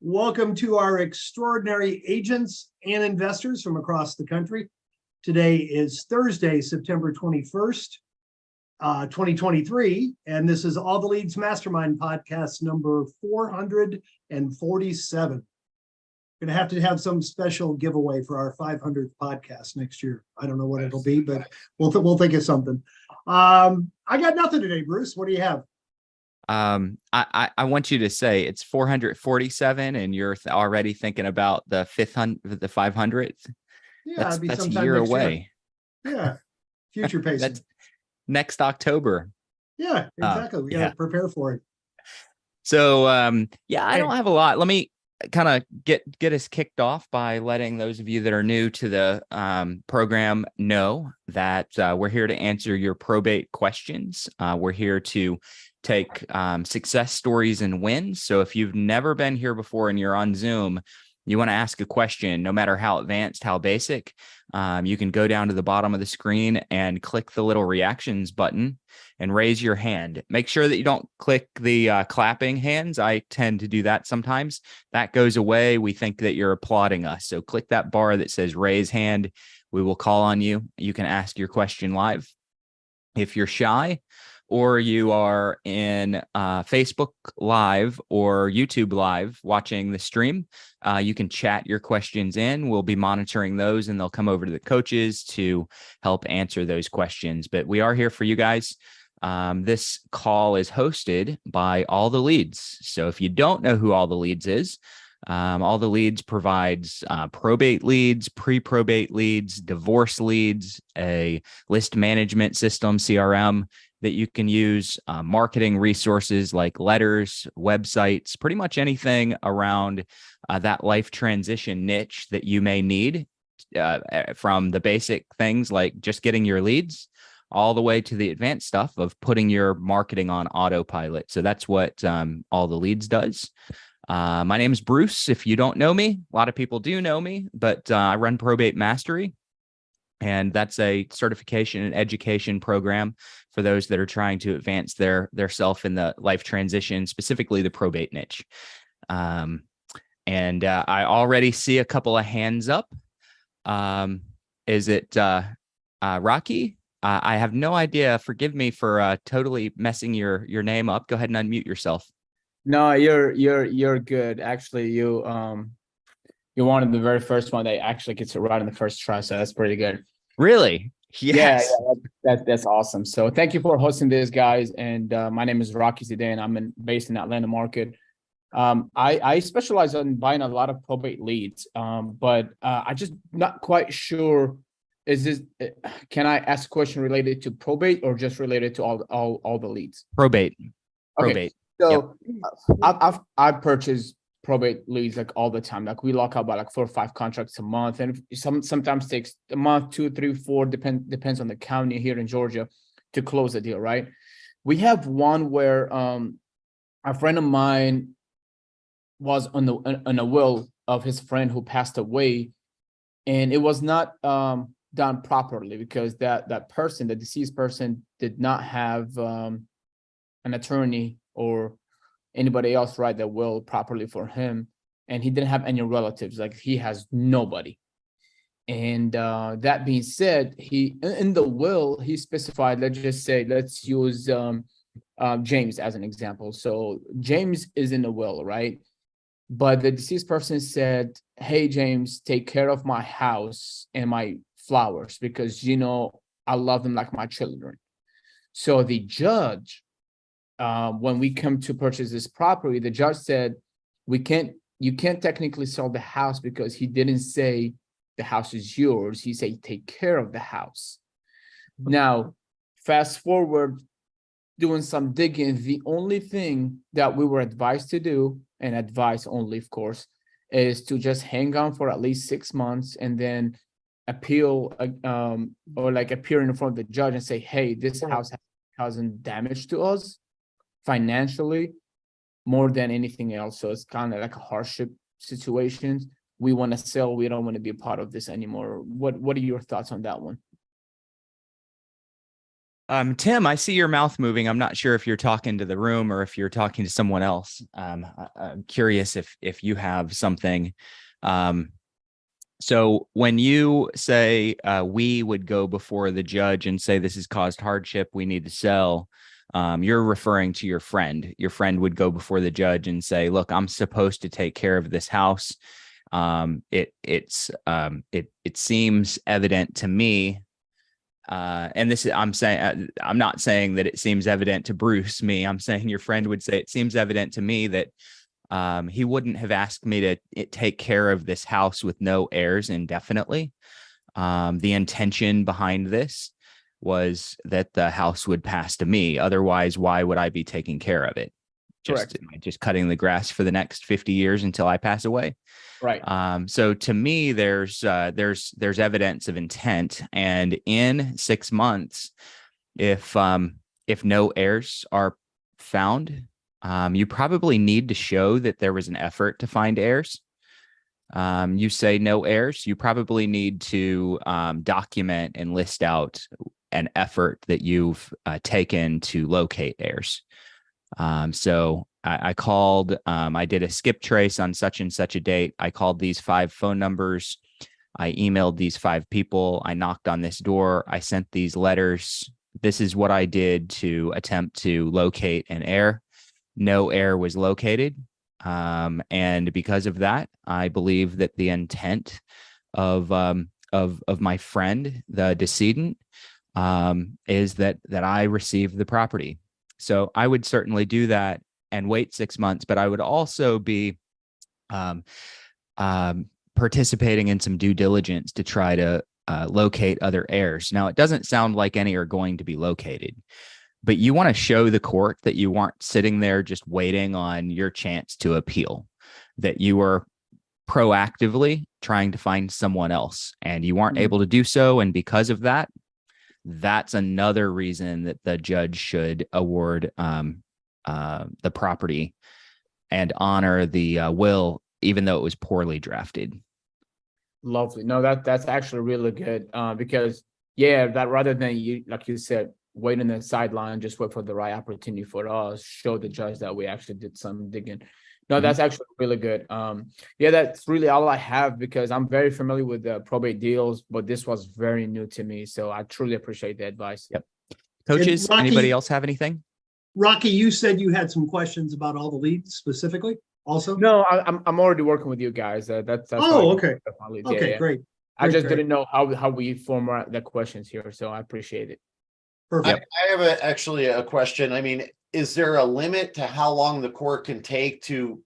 Welcome to our extraordinary agents and investors from across the country. Today is Thursday, September 21st, 2023, and this is All the Leads Mastermind podcast number 447. Going to have some special giveaway for our 500th podcast next year. I don't know what it'll be, but we'll think of something. I got nothing today, Bruce. What do you have? I want you to say it's 447 and you're already thinking about the 500th. Yeah, That's a year away. Yeah. Future pacing. That's next October. Yeah, exactly. We got to prepare for it. So, I don't have a lot. Let me kind of get us kicked off by letting those of you that are new to the program know that we're here to answer your probate questions. We're here to take success stories and wins. So if you've never been here before and you're on Zoom, you want to ask a question, no matter how advanced, how basic, you can go down to the bottom of the screen and click the little reactions button and raise your hand. Make sure that you don't click the clapping hands. I tend to do that sometimes. That goes away. We think that you're applauding us. So click that bar that says raise hand. We will call on you. You can ask your question live. If you're shy, or you are in Facebook Live or YouTube Live watching the stream, you can chat your questions in. We'll be monitoring those, and they'll come over to the coaches to help answer those questions. But we are here for you guys. This call is hosted by All the Leads. So if you don't know who All the Leads is, All the Leads provides probate leads, pre-probate leads, divorce leads, a list management system, CRM, that you can use, marketing resources like letters, websites, pretty much anything around that life transition niche that you may need, from the basic things like just getting your leads all the way to the advanced stuff of putting your marketing on autopilot. So that's what All the Leads does. My name is Bruce. If you don't know me, a lot of people do know me, but I run Probate Mastery. And that's a certification and education program for those that are trying to advance their self in the life transition, specifically the probate niche. I already see a couple of hands up. Is it Rocky? I have no idea. Forgive me for totally messing your name up. Go ahead and unmute yourself. No, you're good. Actually, you're one of the very first one that actually gets it right in the first try, so that's pretty good. Really? Yes. Yeah, that's awesome. So thank you for hosting this, guys. And my name is Rocky Zidane. I'm based in the Atlanta market. I specialize in buying a lot of probate leads, but I just not quite sure. Can I ask a question related to probate or just related to all the leads? Probate. Okay. So yep. I've purchased probate leads like all the time. Like we lock up by like 4 or 5 contracts a month, and sometimes takes a month, 2, 3, 4, depends on the county here in Georgia to close the deal. Right? We have one where a friend of mine was on a will of his friend who passed away, and it was not done properly because that person, the deceased person, did not have an attorney or anybody else write the will properly for him, and he didn't have any relatives. Like he has nobody. And that being said, he in the will he specified, let's use James as an example. So James is in the will, right? But the deceased person said, hey James, take care of my house and my flowers because I love them like my children. So the judge, when we come to purchase this property, the judge said, you can't technically sell the house because he didn't say the house is yours. He said, take care of the house. Now, fast forward, doing some digging, the only thing that we were advised to do, and advice only, of course, is to just hang on for at least 6 months and then appeal or like appear in front of the judge and say, hey, this house has causing damage to us financially more than anything else. So it's kind of like a hardship situation. We want to sell. We don't want to be a part of this anymore. What are your thoughts on that one? Tim, I see your mouth moving. I'm not sure if you're talking to the room or if you're talking to someone else. I'm curious if you have something. So when you say we would go before the judge and say this has caused hardship, we need to sell, you're referring to your friend. Your friend would go before the judge and say, look, I'm supposed to take care of this house. It seems evident to me. And this is, I'm not saying that it seems evident to Bruce, me. I'm saying your friend would say it seems evident to me that he wouldn't have asked me to take care of this house with no heirs indefinitely. The intention behind this was that the house would pass to me. Otherwise, why would I be taking care of it? Correct. Just cutting the grass for the next 50 years until I pass away. Right. So to me, there's evidence of intent, and in 6 months, if no heirs are found, you probably need to show that there was an effort to find heirs. You say no heirs, you probably need to document and list out an effort that you've taken to locate heirs. So I called, I did a skip trace on such and such a date. I called these 5 phone numbers. I emailed these 5 people. I knocked on this door. I sent these letters. This is what I did to attempt to locate an heir. No heir was located. And because of that, I believe that the intent of my friend, the decedent, is that I receive the property. So I would certainly do that and wait 6 months, but I would also be participating in some due diligence to try to locate other heirs. Now, it doesn't sound like any are going to be located, but you want to show the court that you weren't sitting there just waiting on your chance to appeal, that you were proactively trying to find someone else and you weren't able to do so. And because of that, that's another reason that the judge should award the property and honor the will, even though it was poorly drafted. Lovely. No, that's actually really good. Because that rather than you, like you said, wait on the sideline, just wait for the right opportunity for us, show the judge that we actually did some digging. No, that's actually really good. That's really all I have, because I'm very familiar with the probate deals, but this was very new to me. So I truly appreciate the advice. Yep. Coaches, Rocky, anybody else have anything? Rocky, you said you had some questions about all the leads specifically also? No, I'm already working with you guys. That's okay. Okay, Yeah. Great. I just didn't know how we format the questions here, so I appreciate it. Perfect. I have actually a question. I mean, is there a limit to how long the court can take to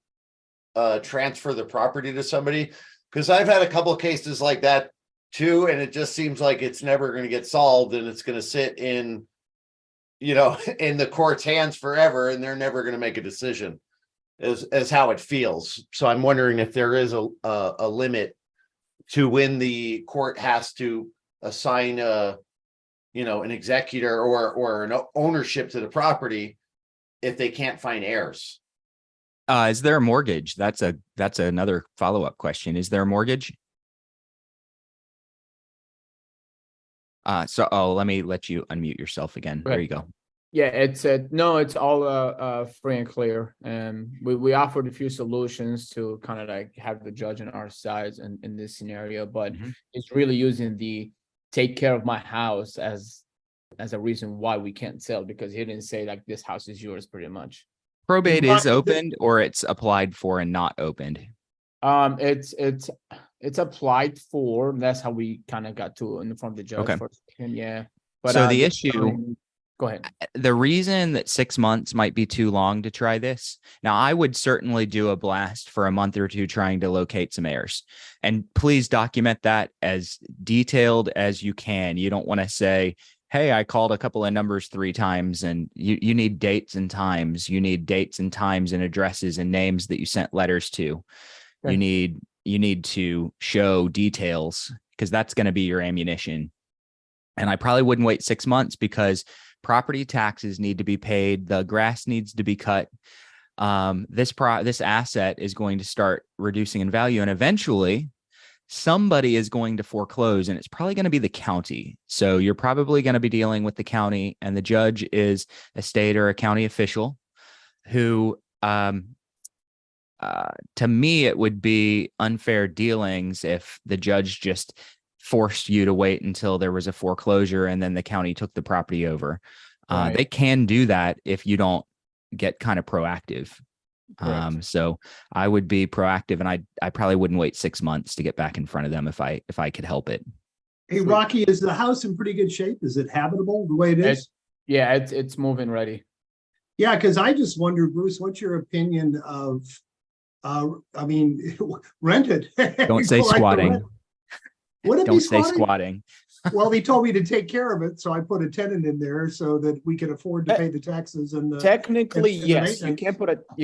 transfer the property to somebody? Because I've had a couple of cases like that too, and it just seems like it's never going to get solved, and it's going to sit in, in the court's hands forever, and they're never going to make a decision, as how it feels. So I'm wondering if there is a limit to when the court has to assign an executor or an ownership to the property if they can't find heirs. Is there a mortgage? That's another follow-up question. Is there a mortgage? Let me let you unmute yourself again. There you go. Yeah, it's all free and clear. And we offered a few solutions to kind of like have the judge on our sides in this scenario, but it's really using the take care of my house as a reason why we can't sell, because he didn't say like this house is yours pretty much. Probate is opened, or it's applied for and not opened? It's applied for. That's how we kind of got to in front of the judge. Okay. First. Yeah. But so the issue, go ahead. The reason that 6 months might be too long to try this. Now, I would certainly do a blast for a month or two trying to locate some heirs, and please document that as detailed as you can. You don't want to say, hey, I called a couple of numbers 3 times, and you need dates and times. You need dates and times and addresses and names that you sent letters to. Okay. You need to show details, because that's going to be your ammunition. And I probably wouldn't wait 6 months, because property taxes need to be paid. The grass needs to be cut. This asset is going to start reducing in value, and eventually somebody is going to foreclose, and it's probably going to be the county. So you're probably going to be dealing with the county, and the judge is a state or a county official who, to me, it would be unfair dealings if the judge just forced you to wait until there was a foreclosure and then the county took the property over. Right. They can do that if you don't get kind of proactive. Correct. So I would be proactive, and I probably wouldn't wait 6 months to get back in front of them if I could help it. Hey, Rocky, is the house in pretty good shape? Is it habitable the way it is? Yeah, it's moving ready. Yeah, because I just wonder, Bruce, what's your opinion of, I mean, rent it. Don't say Collect the squatting. rent. Would it be Don't say squatting? squatting. Well, he told me to take care of it, so I put a tenant in there so that we could afford to pay the taxes and the. Technically, and the yes, you maintenance.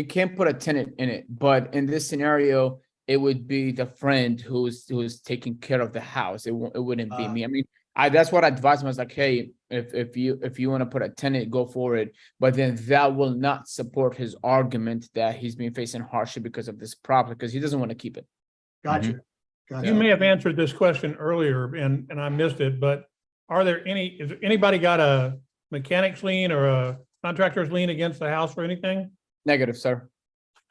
can't put a tenant in it, but in this scenario, it would be the friend who's taking care of the house. It wouldn't be me. I mean, that's what I advised him. I was like, hey, if you want to put a tenant, go for it. But then that will not support his argument that he's been facing hardship because of this property, because he doesn't want to keep it. Gotcha. Mhm. Gotcha. You may have answered this question earlier and I missed it, but is anybody got a mechanic's lien or a contractor's lien against the house or anything? Negative, sir.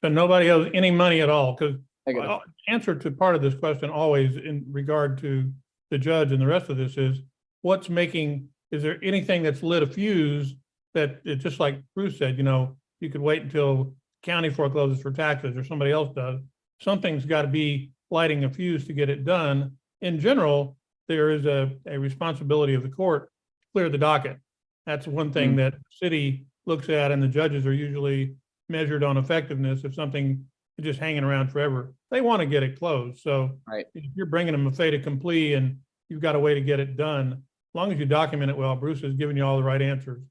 So nobody owes any money at all? Because Negative. answer to part of this question always in regard to the judge and the rest of this is is there anything that's lit a fuse that it's just like Bruce said, you could wait until county forecloses for taxes or somebody else does. Something's got to be lighting a fuse to get it done. In general, there is a responsibility of the court to clear the docket. That's one thing that the city looks at, and the judges are usually measured on effectiveness. If something is just hanging around forever, they want to get it closed. So Right. if you're bringing them a fait accompli and you've got a way to get it done, as long as you document it well, Bruce has given you all the right answers.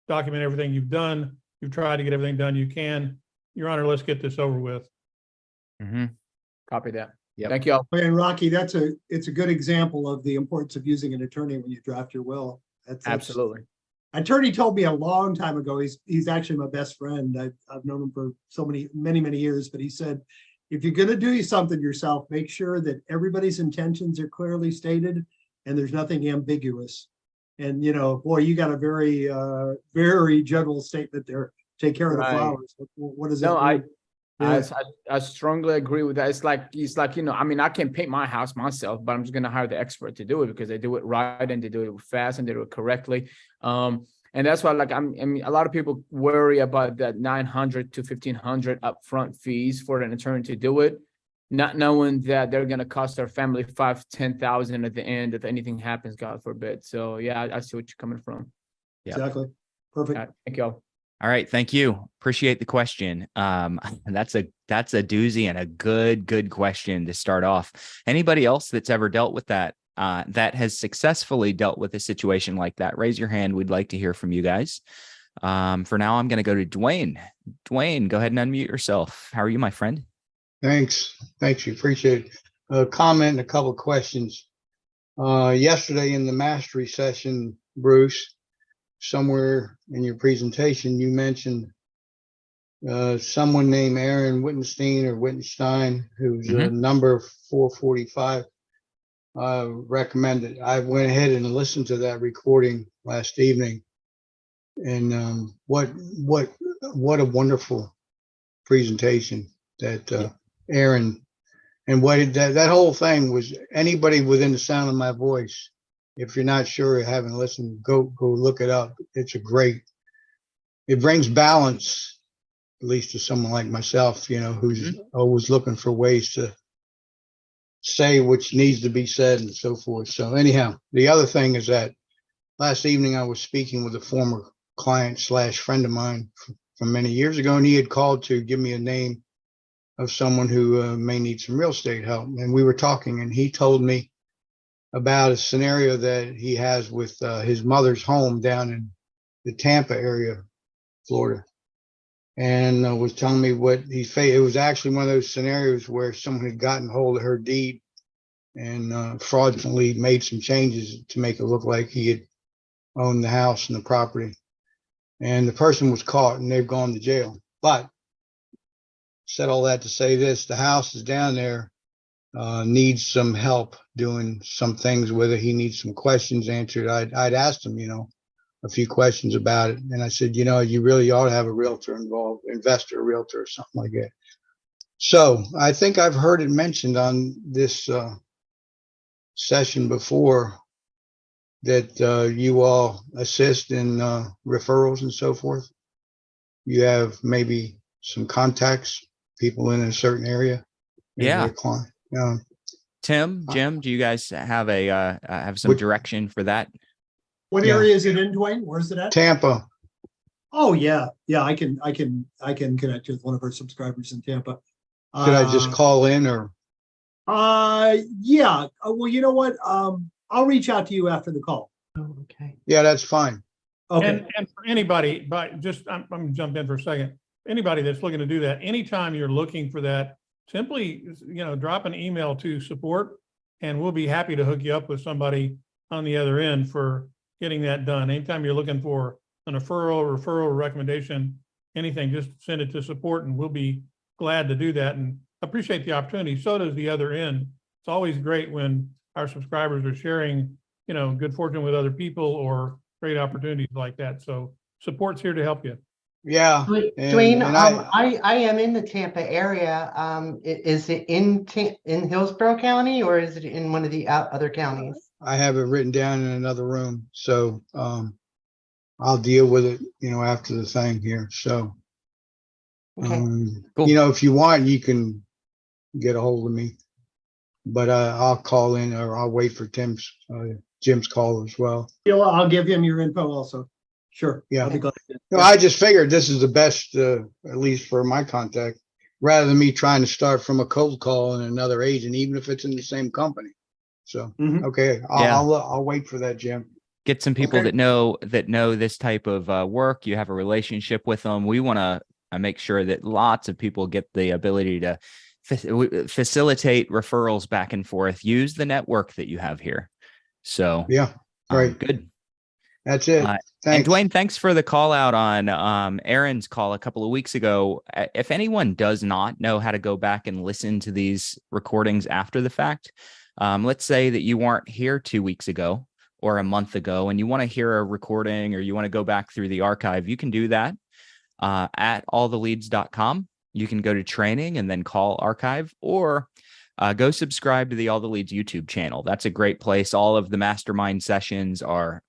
Document everything you've done. You've tried to get everything done you can. Your Honor, let's get this over with. Mm-hmm. Copy that. Yep. Thank you all. And Rocky, it's a good example of the importance of using an attorney when you draft your will. That's Absolutely. Attorney told me a long time ago, he's actually my best friend. I've known him for many years, but he said, if you're going to do something yourself, make sure that everybody's intentions are clearly stated and there's nothing ambiguous. And, boy, you got a very general statement there. Take care of the Right. flowers. What does that No, mean? I strongly agree with that. It's like I mean, I can paint my house myself, but I'm just gonna hire the expert to do it because they do it right and they do it fast and they do it correctly. And that's why, I mean, a lot of people worry about that $900 to $1,500 upfront fees for an attorney to do it, not knowing that they're gonna cost their family $5,000-$10,000 at the end if anything happens, God forbid. So yeah, I see what you're coming from. Yep. Exactly. Perfect. All right, thank you all. All right. Thank you. Appreciate the question. That's a doozy and a good question to start off. Anybody else that's ever dealt with that, that has successfully dealt with a situation like that, raise your hand. We'd like to hear from you guys. For now, I'm going to go to Dwayne. Dwayne, go ahead and unmute yourself. How are you, my friend? Thanks. Thank you. Appreciate it. A comment and a couple of questions. Yesterday in the mastery session, Bruce, somewhere in your presentation, you mentioned someone named Aaron Wittenstein, who's number 445, recommended. I went ahead and listened to that recording last evening, and what a wonderful presentation that Aaron, and that whole thing was. Anybody within the sound of my voice, if you're not sure or haven't listened, go look it up. It brings balance, at least to someone like myself, who's always looking for ways to say which needs to be said and so forth. So anyhow, the other thing is that last evening I was speaking with a former client / friend of mine from many years ago, and he had called to give me a name of someone who may need some real estate help. And we were talking, and he told me about a scenario that he has with his mother's home down in the Tampa area, Florida, and was telling me what he faced. It was actually one of those scenarios where someone had gotten hold of her deed and fraudulently made some changes to make it look like he had owned the house and the property. And the person was caught and they've gone to jail. But said all that to say this: the house is down there needs some help doing some things, whether he needs some questions answered, I'd asked him, a few questions about it. And I said, you really ought to have a realtor involved, investor, realtor, or something like that. So I think I've heard it mentioned on this session before that you all assist in referrals and so forth. You have maybe some contacts, people in a certain area. maybe Yeah. a client. Tim, Jim, do you guys have have some What- direction for that? What Yeah. area is it in, Dwayne? Where's it at? Tampa. Oh, yeah, yeah, I can connect with one of our subscribers in Tampa. Should I just call in or? Yeah, well, you know what? I'll reach out to you after the call. Oh, okay. Yeah, that's fine. Okay, And for anybody, but just, I'm gonna jump in for a second. Anybody that's looking to do that, anytime you're looking for that, simply, drop an email to support and we'll be happy to hook you up with somebody on the other end for getting that done. Anytime you're looking for an referral, recommendation, anything, just send it to support and we'll be glad to do that and appreciate the opportunity. So does the other end. It's always great when our subscribers are sharing, good fortune with other people or great opportunities like that. So support's here to help you. Yeah. Dwayne, and I am in the Tampa area. Is it in Hillsborough County or is it in one of the other counties? I have it written down in another room. So I'll deal with it, after the thing here. So, Okay. Cool. if you want, you can get a hold of me. But I'll call in or I'll wait for Jim's call as well. I'll give him your info also. Sure. Yeah. I'll be glad to. No, I just figured this is the best, at least for my contact, rather than me trying to start from a cold call and another agent, even if it's in the same company. So, Mhm. okay, Yeah. I'll wait for that, Jim. Get some people Okay. that know this type of work. You have a relationship with them. We want to make sure that lots of people get the ability to facilitate referrals back and forth. Use the network that you have here. So Yeah, right. good. That's it. And Thanks. Dwayne, thanks for the call out on Aaron's call a couple of weeks ago. If anyone does not know how to go back and listen to these recordings after the fact, let's say that you weren't here 2 weeks ago or a month ago and you want to hear a recording or you want to go back through the archive, you can do that at alltheleads.com. You can go to training and then call archive, or go subscribe to the All the Leads YouTube channel. That's a great place. All of the mastermind sessions are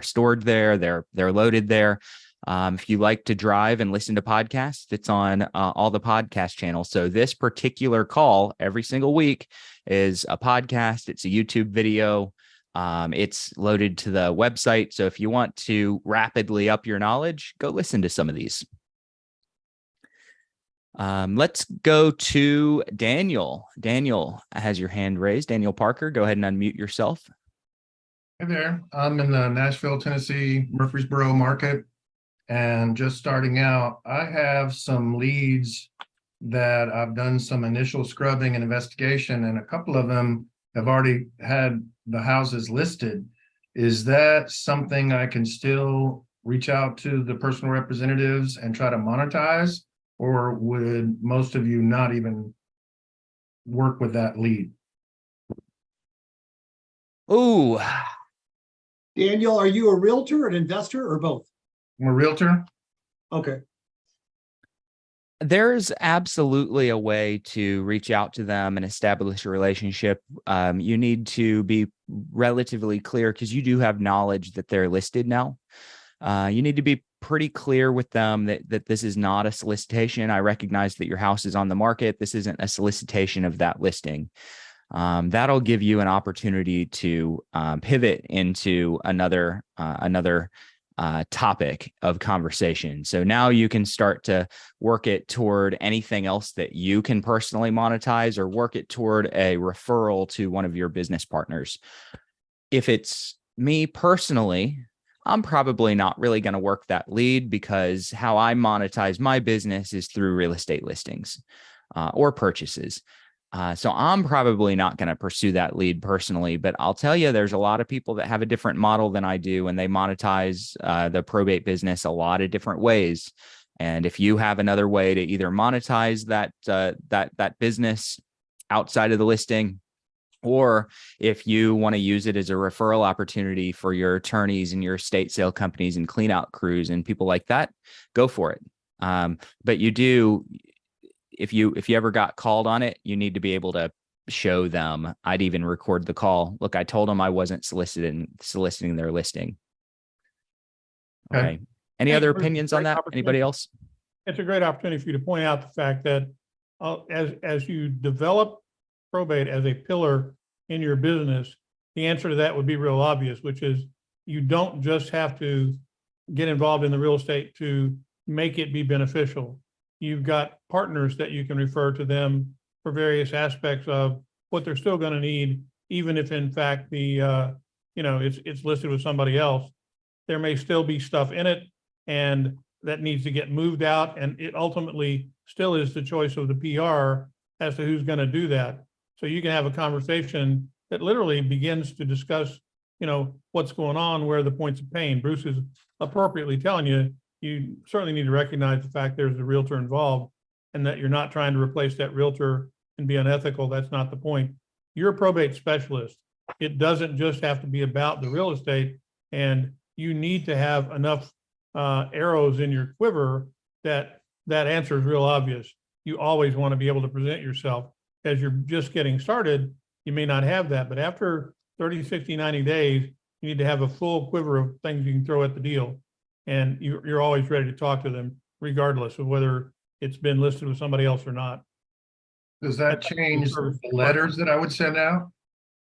stored there. They're loaded there. If you like to drive and listen to podcasts, it's on all the podcast channels. So this particular call every single week is a podcast. It's a YouTube video. It's loaded to the website. So if you want to rapidly up your knowledge, go listen to some of these. Let's go to Daniel. Daniel has your hand raised. Daniel Parker, go ahead and unmute yourself. Hey there, I'm in the Nashville, Tennessee, Murfreesboro market. And just starting out, I have some leads that I've done some initial scrubbing and investigation, and a couple of them have already had the houses listed. Is that something I can still reach out to the personal representatives and try to monetize? Or would most of you not even work with that lead? Ooh, Daniel, are you a realtor, an investor, or both? I'm a realtor. Okay. there's absolutely a way to reach out to them and establish a relationship. You need to be relatively clear because you do have knowledge that they're listed now. You need to be pretty clear with them that this is not a solicitation. I recognize that your house is on the market. This isn't a solicitation of that listing. That'll give you an opportunity to pivot into another topic of conversation. So now you can start to work it toward anything else that you can personally monetize, or work it toward a referral to one of your business partners. If it's me personally, I'm probably not really going to work that lead, because how I monetize my business is through real estate listings or purchases. So I'm probably not going to pursue that lead personally, but I'll tell you, there's a lot of people that have a different model than I do, and they monetize the probate business a lot of different ways. And if you have another way to either monetize that business outside of the listing, or if you want to use it as a referral opportunity for your attorneys and your estate sale companies and clean out crews and people like that, go for it. But you do, if you ever got called on it, you need to be able to show them. I'd even record the call. Look, I told them I wasn't soliciting their listing. Okay. Any Hey, other Bruce, opinions on great that? opportunity. Anybody else? It's a great opportunity for you to point out the fact that as you develop probate as a pillar in your business, the answer to that would be real obvious, which is you don't just have to get involved in the real estate to make it be beneficial. You've got partners that you can refer to them for various aspects of what they're still going to need, even if in fact the it's listed with somebody else. There may still be stuff in it, and that needs to get moved out, and it ultimately still is the choice of the PR as to who's going to do that. So you can have a conversation that literally begins to discuss, what's going on, where are the points of pain. Bruce is appropriately telling you, you certainly need to recognize the fact there's a realtor involved and that you're not trying to replace that realtor and be unethical. That's not the point. You're a probate specialist. It doesn't just have to be about the real estate, and you need to have enough arrows in your quiver that answer is real obvious. You always want to be able to present yourself. As you're just getting started, you may not have that, but after 30, 60, 90 days, you need to have a full quiver of things you can throw at the deal. And you're always ready to talk to them, regardless of whether it's been listed with somebody else or not. Does that change the letters that I would send out?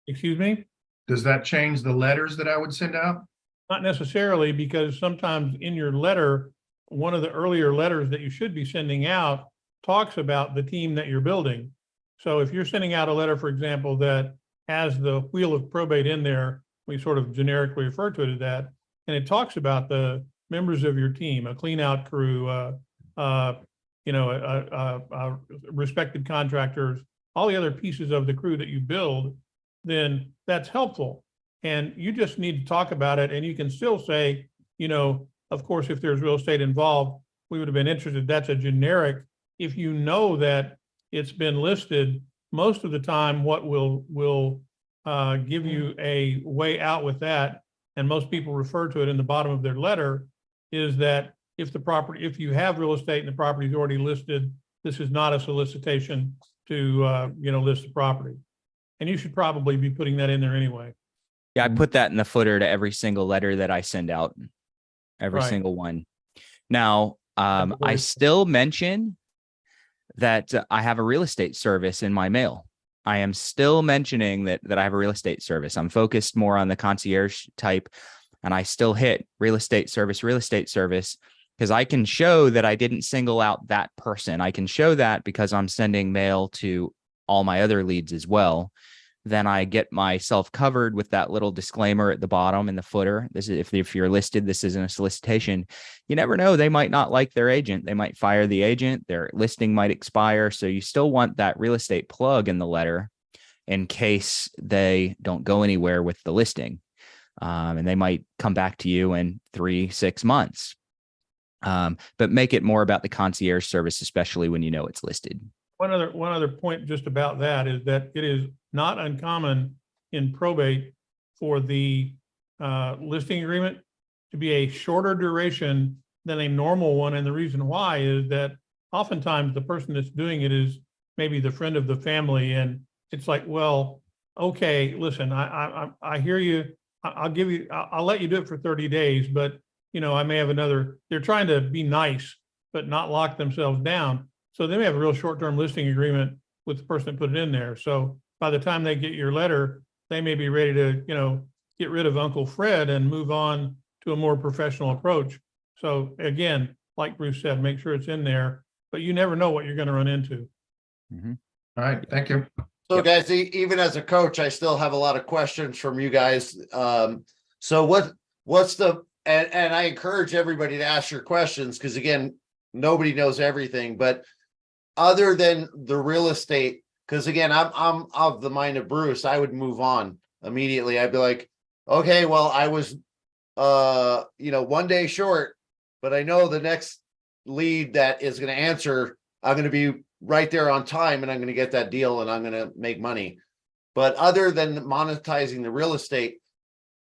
Excuse me? Does that change the letters that I would send out? Not necessarily, because sometimes in your letter, one of the earlier letters that you should be sending out talks about the team that you're building. So if you're sending out a letter, for example, that has the wheel of probate in there, we sort of generically refer to it as that, and it talks about the members of your team, a clean out crew, respected contractors, all the other pieces of the crew that you build, then that's helpful. And you just need to talk about it. And you can still say, of course, if there's real estate involved, we would have been interested. That's a generic. If you know that it's been listed, most of the time, what will give you a way out with that, and most people refer to it in the bottom of their letter, is that if you have real estate and the property is already listed, this is not a solicitation to list the property. And you should probably be putting that in there anyway. Yeah, I put that in the footer to every single letter that I send out, every Right. single one. Now, I still mention that I have a real estate service in my mail. I am still mentioning that I have a real estate service. I'm focused more on the concierge type, and I still hit real estate service, because I can show that I didn't single out that person. I can show that because I'm sending mail to all my other leads as well. Then I get myself covered with that little disclaimer at the bottom in the footer. This is if you're listed, this isn't a solicitation. You never know. They might not like their agent. They might fire the agent. Their listing might expire. So you still want that real estate plug in the letter in case they don't go anywhere with the listing. And they might come back to you in 3-6 months. But make it more about the concierge service, especially when you know it's listed. One other point just about that is that it is not uncommon in probate for the listing agreement to be a shorter duration than a normal one. And the reason why is that oftentimes the person that's doing it is maybe the friend of the family. And it's like, well, okay, listen, I hear you. I'll let you do it for 30 days, but I may have another. They're trying to be nice, but not lock themselves down. So they may have a real short-term listing agreement with the person that put it in there. So by the time they get your letter, they may be ready to, get rid of Uncle Fred and move on to a more professional approach. So again, like Bruce said, make sure it's in there, but you never know what you're going to run into. Mm-hmm. All right, thank you. So guys, even as a coach, I still have a lot of questions from you guys. So what's the, and I encourage everybody to ask your questions, because again, nobody knows everything, but other than the real estate, because again, I'm of the mind of Bruce, I would move on immediately. I'd be like, okay, well, I was, 1 day short, but I know the next lead that is going to answer, I'm going to be right there on time and I'm going to get that deal and I'm going to make money. But other than monetizing the real estate,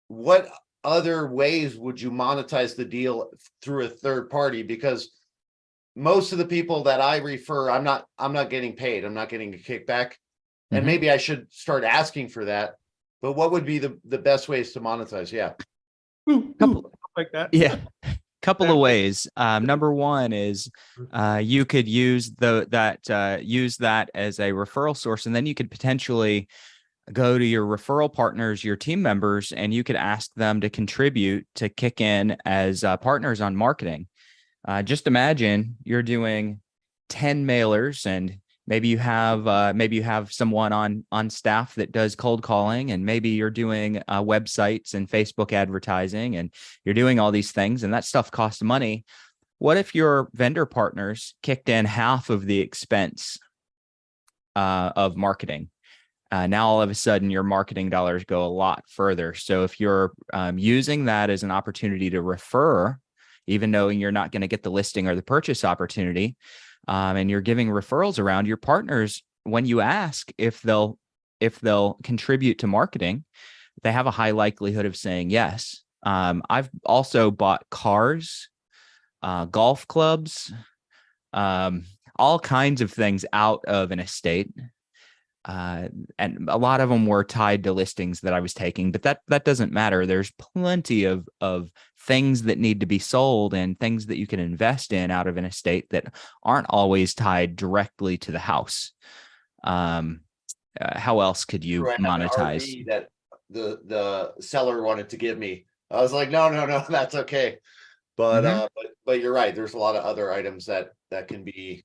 what other ways would you monetize the deal through a third party? Because most of the people that I refer, I'm not getting paid. I'm not getting a kickback. And Mhm. maybe I should start asking for that. But what would be the best ways to monetize? Yeah. Couple like that. Yeah. Couple of ways. Number one is you could use use that as a referral source, and then you could potentially go to your referral partners, your team members, and you could ask them to contribute to kick in as partners on marketing. Just imagine you're doing 10 mailers, and maybe you have someone on staff that does cold calling, and maybe you're doing websites and Facebook advertising, and you're doing all these things, and that stuff costs money. What if your vendor partners kicked in half of the expense of marketing? Now all of a sudden your marketing dollars go a lot further. So if you're using that as an opportunity to refer, even though you're not going to get the listing or the purchase opportunity, and you're giving referrals around, your partners, when you ask if they'll contribute to marketing, they have a high likelihood of saying yes. I've also bought cars, golf clubs, all kinds of things out of an estate. And a lot of them were tied to listings that I was taking, but that doesn't matter. There's plenty of things that need to be sold and things that you can invest in out of an estate that aren't always tied directly to the house. How else could you I have an monetize? RV that the seller wanted to give me. I was like, no, that's okay. But but you're right. There's a lot of other items that can be.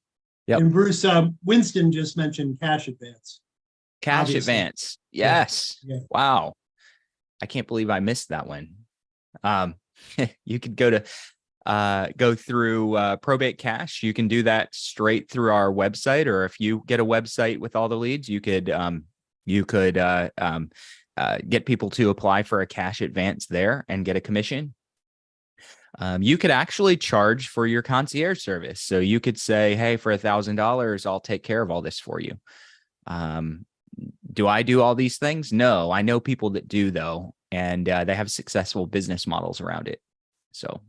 Yep. And Bruce, Winston just mentioned cash advance. Cash Obviously. advance. Yes. Yeah. Wow. I can't believe I missed that one. You could go through Probate Cash. You can do that straight through our website, or if you get a website with all the leads, you could get people to apply for a cash advance there and get a commission. You could actually charge for your concierge service. So you could say, hey, for $1,000, I'll take care of all this for you. Do I do all these things? No, I know people that do, though, and they have successful business models around it. So,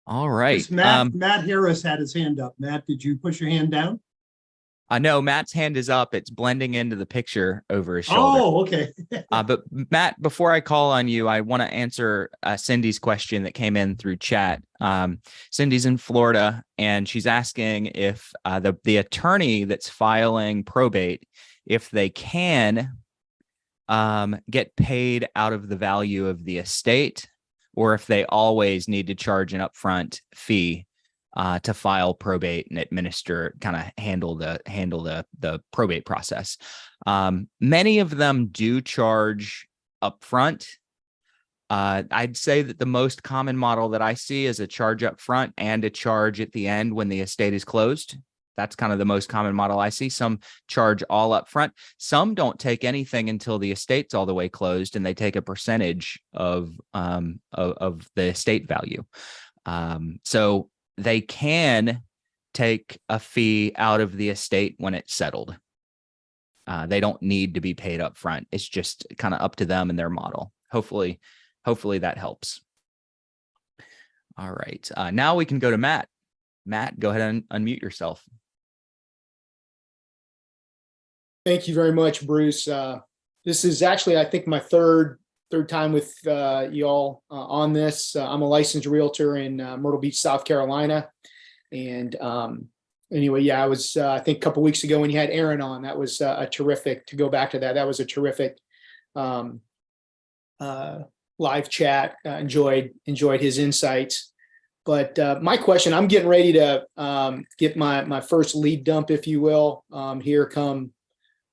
all right. Matt Harris had his hand up. Matt, did you push your hand down? No, Matt's hand is up. It's blending into the picture over his shoulder. Oh, okay. But Matt, before I call on you, I want to answer Cindy's question that came in through chat. Cindy's in Florida, and she's asking if the attorney that's filing probate, if they can get paid out of the value of the estate, or if they always need to charge an upfront fee to file probate and administer, kind of handle the probate process. Many of them do charge upfront. I'd say that the most common model that I see is a charge up front and a charge at the end when the estate is closed. That's kind of the most common model I see. Some charge all up front. Some don't take anything until the estate's all the way closed, and they take a percentage of the estate value. So they can take a fee out of the estate when it's settled. They don't need to be paid up front. It's just kind of up to them and their model. Hopefully that helps. All right. Now we can go to Matt. Matt, go ahead and unmute yourself. Thank you very much, Bruce. This is actually, I think, my third time with y'all on this. I'm a licensed realtor in Myrtle Beach, South Carolina. And anyway, yeah, I was, I think a couple weeks ago when you had Aaron on, that was a terrific, to go back to that, that was a terrific live chat. Enjoyed his insights. But my question, I'm getting ready to get my first lead dump, if you will, here come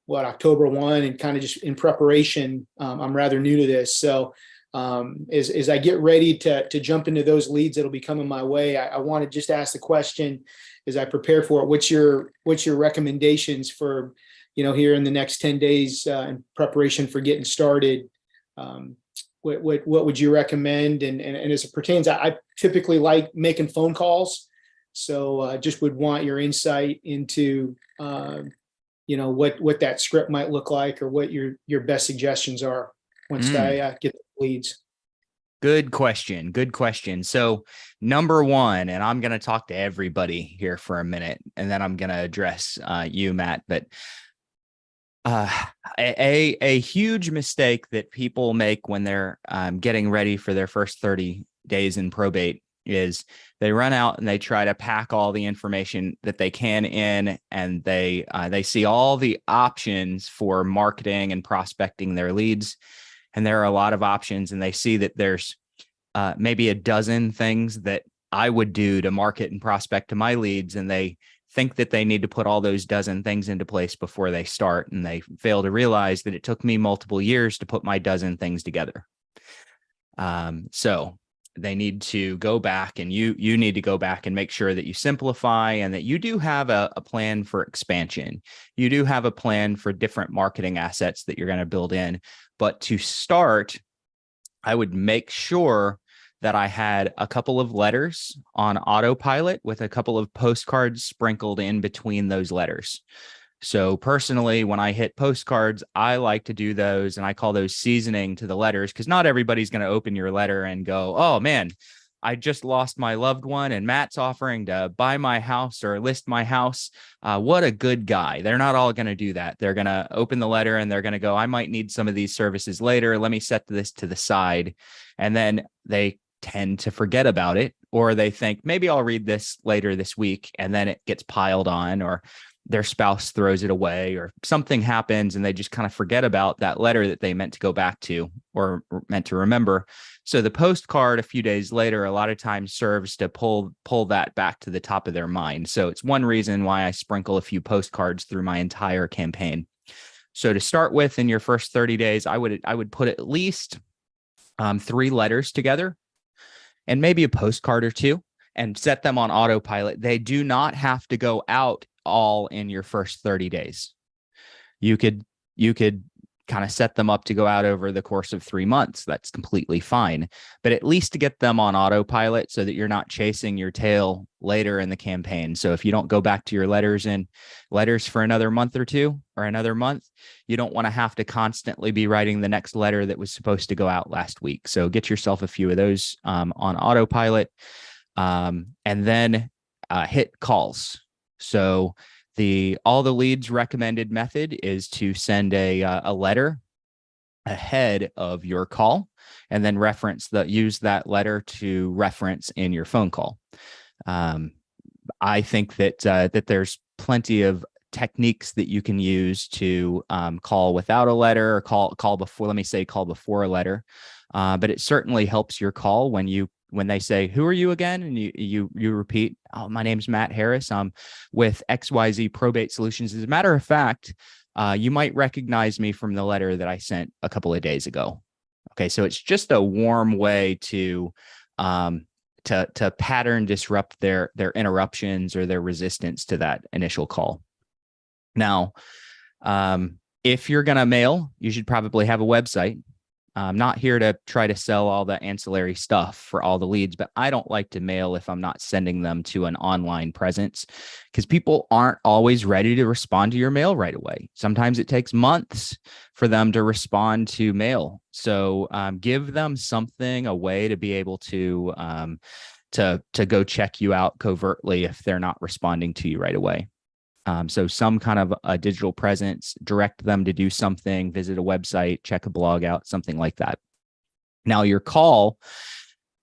October 1, and kind of just in preparation. I'm rather new to this. So as I get ready to jump into those leads that'll be coming my way, I want to just ask the question as I prepare for it, what's your recommendations for, here in the next 10 days in preparation for getting started? What would you recommend? And as it pertains, I typically like making phone calls. So just would want your insight into, what that script might look like, or what your best suggestions are once I get the leads. Good question. Good question. So number one, and I'm going to talk to everybody here for a minute, and then I'm going to address you, Matt. But a huge mistake that people make when they're getting ready for their first 30 days in probate is they run out and they try to pack all the information that they can in, and they see all the options for marketing and prospecting their leads. And there are a lot of options, and they see that there's maybe a dozen things that I would do to market and prospect to my leads. And they think that they need to put all those dozen things into place before they start. And they fail to realize that it took me multiple years to put my dozen things together. So they need to go back, and you need to go back and make sure that you simplify, and that you do have a plan for expansion. You do have a plan for different marketing assets that you're going to build in. But to start, I would make sure that I had a couple of letters on autopilot with a couple of postcards sprinkled in between those letters. So personally, when I hit postcards, I like to do those, and I call those seasoning to the letters, because not everybody's going to open your letter and go, oh man, I just lost my loved one and Matt's offering to buy my house or list my house. What a good guy. They're not all going to do that. They're going to open the letter and they're going to go, I might need some of these services later. Let me set this to the side. And then they tend to forget about it, or they think maybe I'll read this later this week, and then it gets piled on, or their spouse throws it away, or something happens and they just kind of forget about that letter that they meant to go back to or meant to remember. So the postcard a few days later, a lot of times serves to pull that back to the top of their mind. So it's one reason why I sprinkle a few postcards through my entire campaign. So to start with, in your first 30 days, I would put at least 3 letters together, and maybe a postcard or 2, and set them on autopilot. They do not have to go out all in your first 30 days. You could kind of set them up to go out over the course of 3 months. That's completely fine. But at least to get them on autopilot so that you're not chasing your tail later in the campaign. So if you don't go back to your letters for another month or 2 or another month, you don't want to have to constantly be writing the next letter that was supposed to go out last week. So get yourself a few of those on autopilot, and then hit calls. So all the leads recommended method is to send a letter ahead of your call, and then use that letter to reference in your phone call. I think that there's plenty of techniques that you can use to call without a letter, or call before. Let me say call before a letter, but it certainly helps your call when they say, who are you again? And you repeat, oh, my name's Matt Harris. I'm with XYZ Probate Solutions. As a matter of fact, you might recognize me from the letter that I sent a couple of days ago. Okay, so it's just a warm way to pattern disrupt their interruptions or their resistance to that initial call. Now, if you're going to mail, you should probably have a website. I'm not here to try to sell all the ancillary stuff for all the leads, but I don't like to mail if I'm not sending them to an online presence, because people aren't always ready to respond to your mail right away. Sometimes it takes months for them to respond to mail. So give them something, a way to be able to go check you out covertly if they're not responding to you right away. So some kind of a digital presence, direct them to do something, visit a website, check a blog out, something like that. Now your call,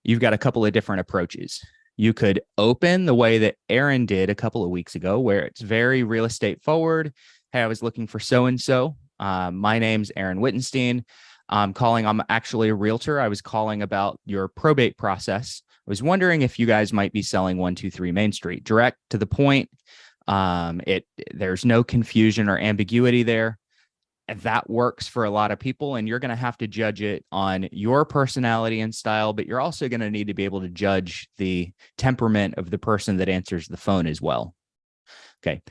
you've got a couple of different approaches. You could open the way that Aaron did a couple of weeks ago, where it's very real estate forward. Hey, I was looking for so-and-so. My name's Aaron Wittenstein. I'm actually a realtor. I was calling about your probate process. I was wondering if you guys might be selling 123 Main Street. Direct to the point. There's no confusion or ambiguity there. That works for a lot of people, and you're going to have to judge it on your personality and style, but you're also going to need to be able to judge the temperament of the person that answers the phone as well. Okay.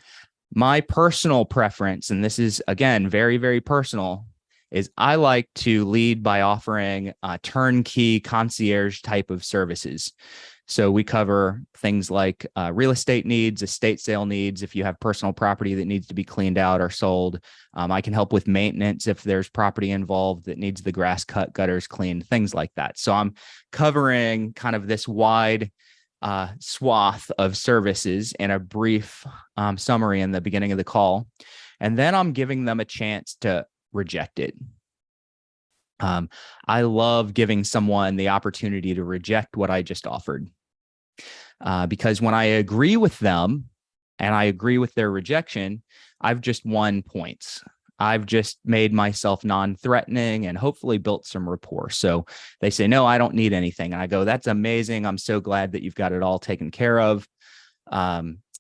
My personal preference, and this is, again, very, very personal, is I like to lead by offering turnkey concierge type of services. So we cover things like real estate needs, estate sale needs. If you have personal property that needs to be cleaned out or sold, I can help with maintenance if there's property involved that needs the grass cut, gutters cleaned, things like that. So I'm covering kind of this wide swath of services in a brief summary in the beginning of the call. And then I'm giving them a chance to reject it. I love giving someone the opportunity to reject what I just offered. Because when I agree with them and I agree with their rejection, I've just won points. I've just made myself non-threatening and hopefully built some rapport. So they say, no, I don't need anything. And I go, that's amazing. I'm so glad that you've got it all taken care of.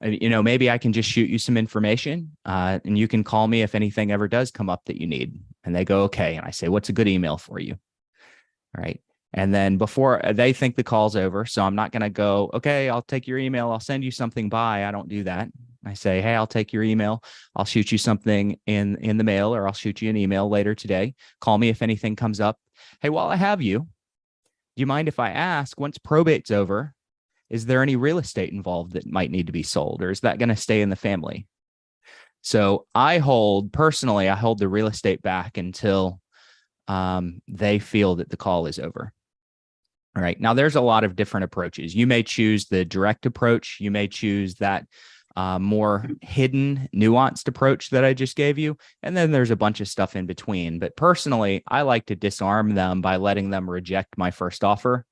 Maybe I can just shoot you some information and you can call me if anything ever does come up that you need. And they go, okay. And I say, what's a good email for you? All right. And then before they think the call's over, so I'm not going to go, okay, I'll take your email. I'll send you something. Bye. I don't do that. I say, hey, I'll take your email. I'll shoot you something in the mail, or I'll shoot you an email later today. Call me if anything comes up. Hey, while I have you, do you mind if I ask, once probate's over, is there any real estate involved that might need to be sold, or is that going to stay in the family? So I hold the real estate back until they feel that the call is over. All right. Now, there's a lot of different approaches. You may choose the direct approach. You may choose that more hidden, nuanced approach that I just gave you. And then there's a bunch of stuff in between. But personally, I like to disarm them by letting them reject my first offer.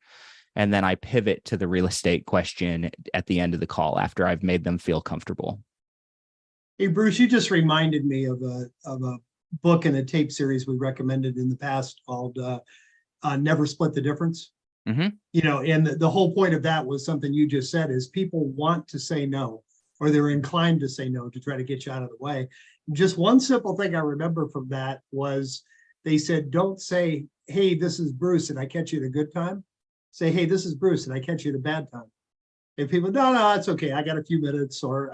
And then I pivot to the real estate question at the end of the call after I've made them feel comfortable. Hey, Bruce, you just reminded me of a book and a tape series we recommended in the past called Never Split the Difference. Mm-hmm. And the whole point of that was something you just said is people want to say no, or they're inclined to say no to try to get you out of the way. Just one simple thing I remember from that was they said, don't say, hey, this is Bruce and I catch you at a good time. Say, hey, this is Bruce and I catch you at a bad time. And people, no, it's okay. I got a few minutes, or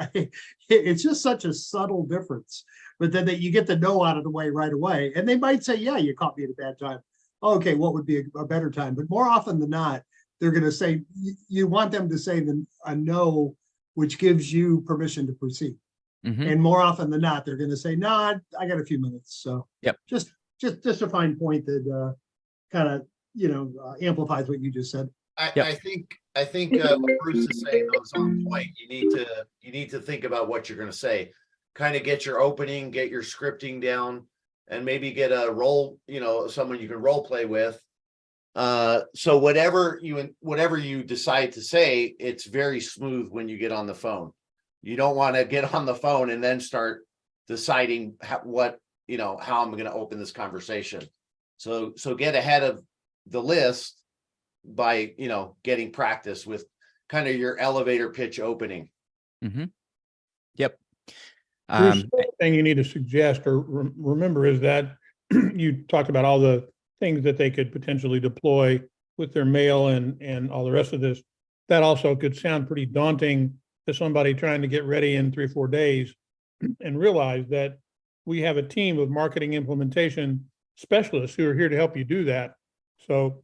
it's just such a subtle difference. But then you get the no out of the way right away. And they might say, yeah, you caught me at a bad time. Okay, what would be a better time? But more often than not, they're going to say, you want them to say a no, which gives you permission to proceed. Mm-hmm. And more often than not, they're going to say, no, I got a few minutes. So yep. Just a fine point that kind of, amplifies what you just said. I think what Bruce is saying though is on point. You need to think about what you're going to say. Kind of get your opening, get your scripting down, and maybe get a role, someone you can role play with. So whatever you decide to say, it's very smooth when you get on the phone. You don't want to get on the phone and then start deciding how I'm going to open this conversation. So get ahead of the list by, getting practice with kind of your elevator pitch opening. Mm-hmm. Yep. Bruce, the thing you need to suggest or remember is that you talked about all the things that they could potentially deploy with their mail and all the rest of this. That also could sound pretty daunting to somebody trying to get ready in 3 or 4 days, and realize that we have a team of marketing implementation specialists who are here to help you do that. So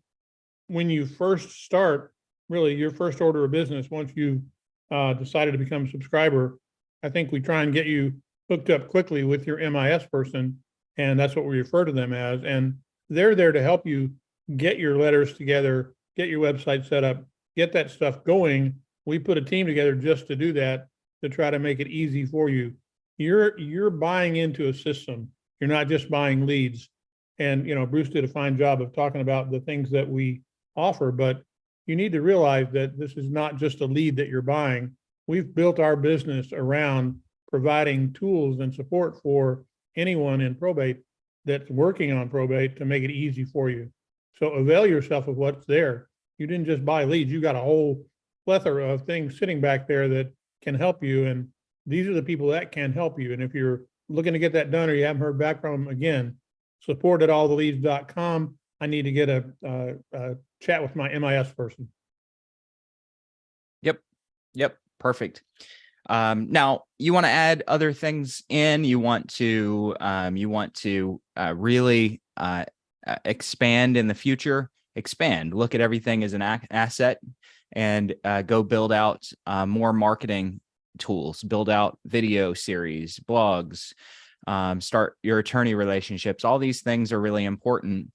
when you first start, really your first order of business, once you decided to become a subscriber, I think we try and get you hooked up quickly with your MIS person, and that's what we refer to them as. And they're there to help you get your letters together, get your website set up, get that stuff going. We put a team together just to do that, to try to make it easy for you. You're buying into a system. You're not just buying leads. And, Bruce did a fine job of talking about the things that we offer, but you need to realize that this is not just a lead that you're buying. We've built our business around providing tools and support for anyone in probate that's working on probate to make it easy for you. So avail yourself of what's there. You didn't just buy leads. You got a whole plethora of things sitting back there that can help you. And these are the people that can help you. And if you're looking to get that done or you haven't heard back from them, again, support@alltheleads.com. I need to get a chat with my MIS person. Yep. Perfect. Now you want to add other things in, you want to really expand in the future, look at everything as an asset. and go build out more marketing tools, build out video series, blogs, start your attorney relationships. All these things are really important,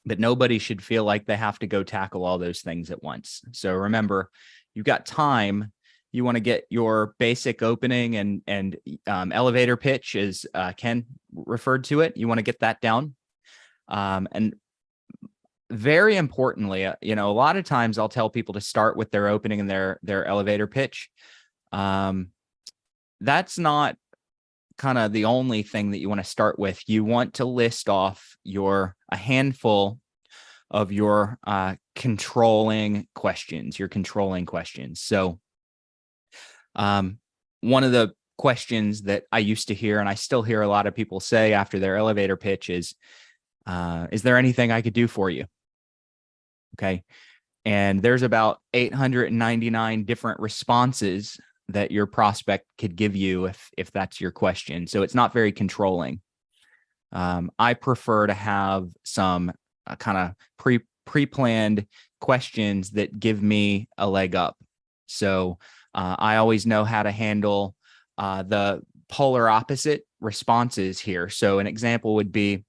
but nobody should feel like they have to go tackle all those things at once. So remember, you've got time. You want to get your basic opening and elevator pitch, as Ken referred to it. You want to get that down. And very importantly, a lot of times I'll tell people to start with their opening and their elevator pitch. That's not kind of the only thing that you want to start with. You want to list off a handful of your controlling questions, So one of the questions that I used to hear, and I still hear a lot of people say after their elevator pitch is there anything I could do for you? Okay. And there's about 899 different responses that your prospect could give you if that's your question. So it's not very controlling. I prefer to have some kind of pre-planned questions that give me a leg up. So I always know how to handle the polar opposite responses here. So an example would be,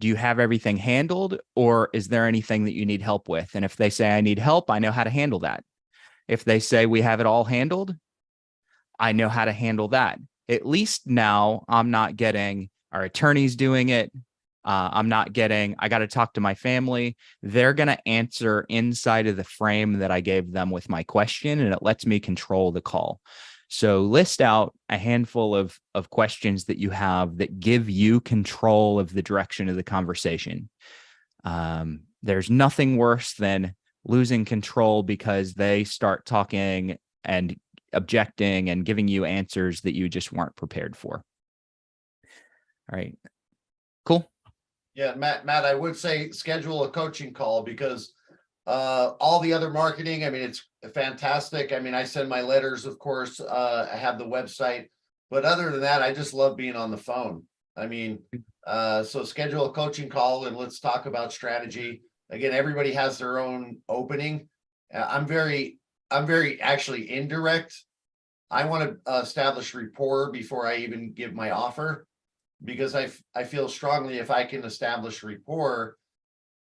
do you have everything handled, or is there anything that you need help with? And if they say I need help, I know how to handle that. If they say we have it all handled, I know how to handle that. At least now I'm not getting our attorneys doing it. I'm not getting, I got to talk to my family. They're going to answer inside of the frame that I gave them with my question, and it lets me control the call. So list out a handful of questions that you have that give you control of the direction of the conversation. There's nothing worse than losing control because they start talking and objecting and giving you answers that you just weren't prepared for. All right. Cool. Yeah, Matt, I would say schedule a coaching call, because all the other marketing, I mean, it's fantastic. I mean, I send my letters, of course, I have the website, but other than that, I just love being on the phone. I mean, so schedule a coaching call and let's talk about strategy. Again, everybody has their own opening. I'm very actually indirect. I want to establish rapport before I even give my offer, because I feel strongly if I can establish rapport,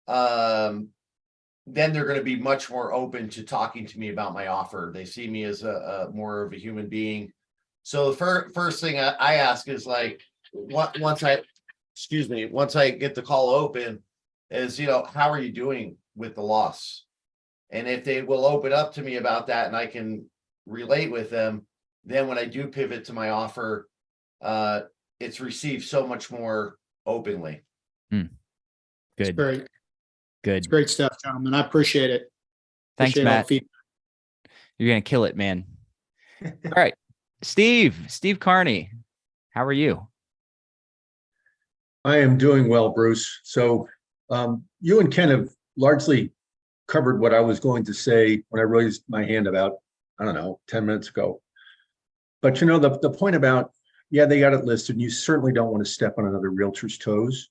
then they're going to be much more open to talking to me about my offer. They see me as a more of a human being. So the first thing I ask is, like, once I get the call open, is, how are you doing with the loss? And if they will open up to me about that and I can relate with them, then when I do pivot to my offer, it's received so much more openly. Good. It's great. Good. It's great stuff, gentlemen. I appreciate it. Thanks, Appreciate all the Matt. feedback. You're going to kill it, man. All right. Steve Carney, how are you? I am doing well, Bruce. So you and Ken have largely covered what I was going to say when I raised my hand about, 10 minutes ago. But the point about, yeah, they got it listed, and you certainly don't want to step on another realtor's toes.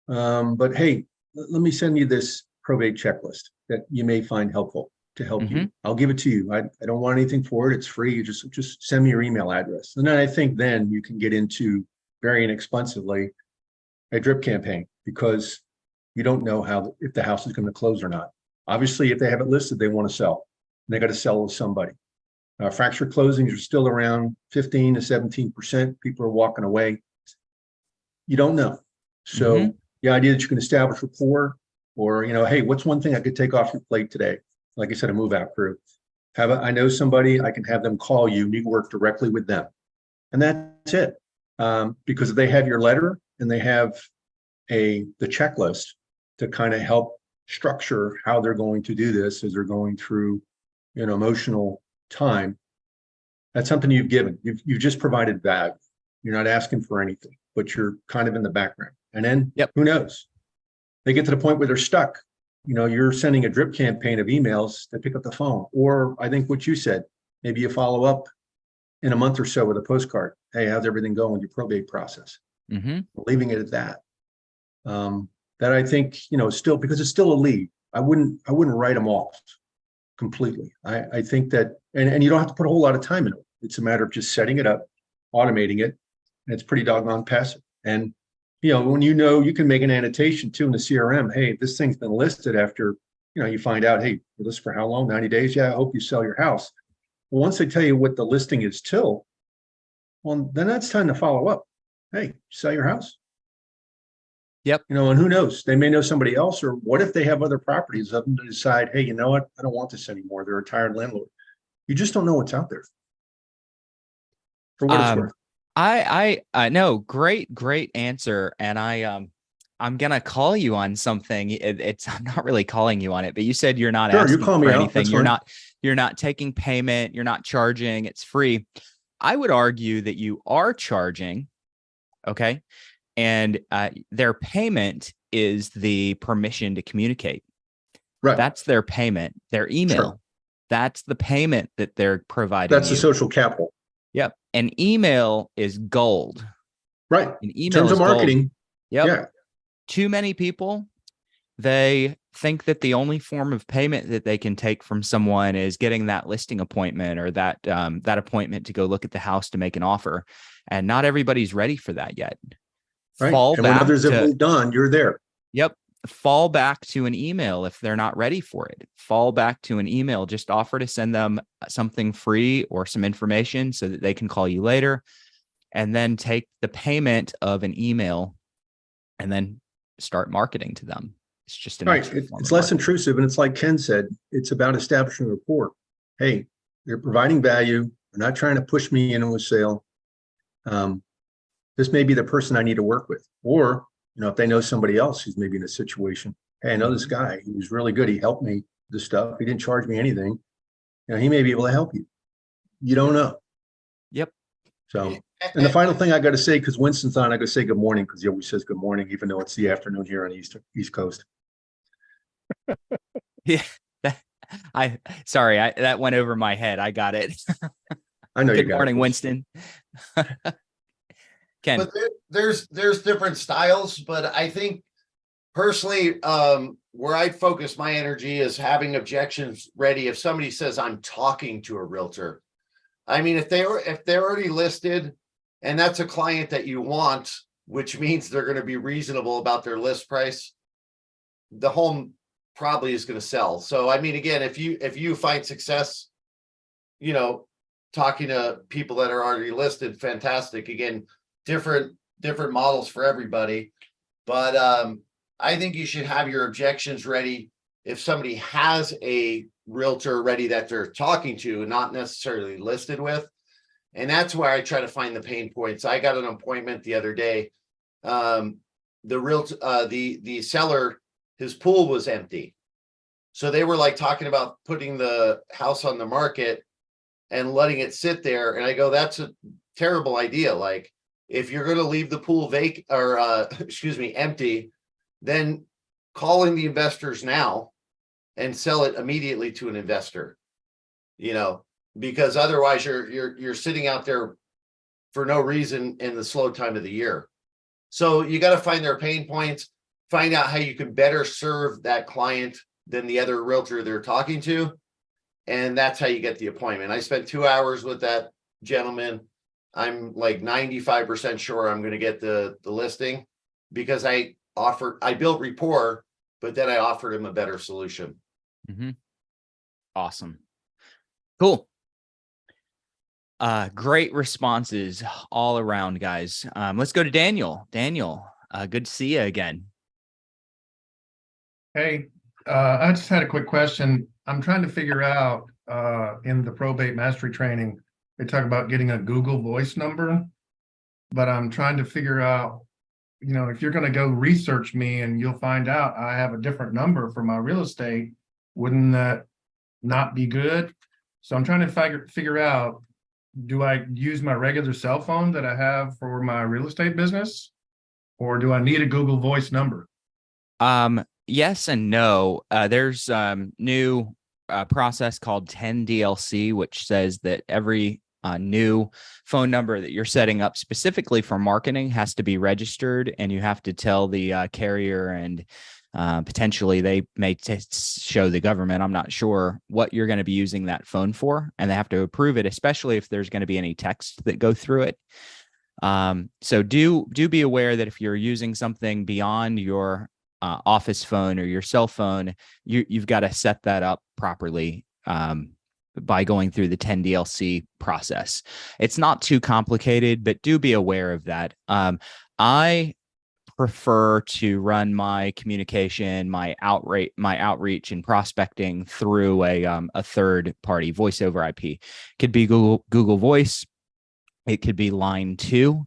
But hey, let me send you this probate checklist that you may find helpful to help you. I'll give it to you. I don't want anything for it. It's free. You just send me your email address. And then I think then you can get into very inexpensively a drip campaign, because you don't know if the house is going to close or not. Obviously, if they have it listed, they want to sell. And they got to sell to somebody. Fracture closings are still around 15 to 17%. People are walking away. You don't know. So the idea that you can establish rapport, or, hey, what's one thing I could take off your plate today? Like I said, a move out crew. I know somebody, I can have them call you, and you work directly with them. And that's it. Because if they have your letter and they have the checklist to kind of help structure how they're going to do this as they're going through, emotional time, that's something you've given. You've just provided value. You're not asking for anything, but you're kind of in the background. And then who knows? They get to the point where they're stuck. You're sending a drip campaign of emails, they pick up the phone. Or I think what you said, maybe you follow up in a month or so with a postcard. Hey, how's everything going with your probate process? Leaving it at that. That I think, still, because it's still a lead. I wouldn't write them off. completely. I think that, and you don't have to put a whole lot of time in it. It's a matter of just setting it up, automating it, and it's pretty doggone passive. And, when you can make an annotation too in the CRM, hey, this thing's been listed after, you find out, hey, you list for how long? 90 days? Yeah, I hope you sell your house. Well, once they tell you what the listing is till, well, then that's time to follow up. Hey, sell your house. Yep. And who knows? They may know somebody else, or what if they have other properties of them to decide, hey, you know what? I don't want this anymore. They're a retired landlord. You just don't know what's out there. For what it's worth. I no, great answer. And I'm gonna call you on something. I'm not really calling you on it, but you said you're not Sure, you asking call me for out. anything. That's You're fine. you're not taking payment. You're not charging. It's free. I would argue that you are charging. Okay. And their payment is the permission to communicate. Right. That's their payment. Their email. Sure. That's the payment that they're providing. That's the you. social capital. Yep. An email is gold. Right. An In email terms is of marketing. gold. Yep. Yeah. Too many people, they think that the only form of payment that they can take from someone is getting that listing appointment or that appointment to go look at the house to make an offer. And not everybody's ready for that yet. Right. Fall And when back others have to, moved on, you're there. yep. Fall back to an email if they're not ready for it. Fall back to an email. Just offer to send them something free or some information so that they can call you later, and then take the payment of an email and then start marketing to them. It's just an Right. extra form It's of less marketing. intrusive. And it's like Ken said, it's about establishing rapport. Hey, they're providing value. They're not trying to push me into a sale. This may be the person I need to work with. Or, if they know somebody else who's maybe in a situation, hey, I know this guy, he was really good. He helped me with this stuff. He didn't charge me anything. He may be able to help you. You don't know. Yep. So, and the final thing I got to say, because Winston's on, I got to say good morning, because he always says good morning, even though it's the afternoon here on the East Coast. Yeah. Sorry, that went over my head. I got it. I know you Good got morning, it. Winston. Ken. But there's different styles, but I think personally, where I'd focus my energy is having objections ready. If somebody says I'm talking to a realtor, I mean, if they're already listed and that's a client that you want, which means they're going to be reasonable about their list price, the home probably is going to sell. So, I mean, again, if you find success, talking to people that are already listed, fantastic. Again, different models for everybody, but I think you should have your objections ready if somebody has a realtor ready that they're talking to and not necessarily listed with. And that's where I try to find the pain points. I got an appointment the other day. The seller, his pool was empty. So they were like talking about putting the house on the market and letting it sit there. And I go, that's a terrible idea. Like, if you're going to leave the pool vacant or empty, then call in the investors now and sell it immediately to an investor, because otherwise you're sitting out there for no reason in the slow time of the year. So you got to find their pain points, find out how you can better serve that client than the other realtor they're talking to. And that's how you get the appointment. I spent 2 hours with that gentleman. I'm like 95% sure I'm going to get the listing because I built rapport, but then I offered him a better solution. Mm-hmm. Awesome. Cool. Great responses all around, guys. Let's go to Daniel. Daniel, good to see you again. Hey, I just had a quick question. I'm trying to figure out in the probate mastery training, they talk about getting a Google Voice number, but I'm trying to figure out, if you're going to go research me and you'll find out I have a different number for my real estate, wouldn't that not be good? So I'm trying to figure out, do I use my regular cell phone that I have for my real estate business, or do I need a Google Voice number? Yes and no. There's new process called 10DLC, which says that every new phone number that you're setting up specifically for marketing has to be registered, and you have to tell the carrier and Potentially, they may show the government. I'm not sure what you're going to be using that phone for, and they have to approve it, especially if there's going to be any text that go through it. So do be aware that if you're using something beyond your office phone or your cell phone, you've got to set that up properly by going through the 10DLC process. It's not too complicated, but do be aware of that. I prefer to run my communication, my outreach and prospecting through a third party voice over IP. It could be Google Voice. It could be Line 2.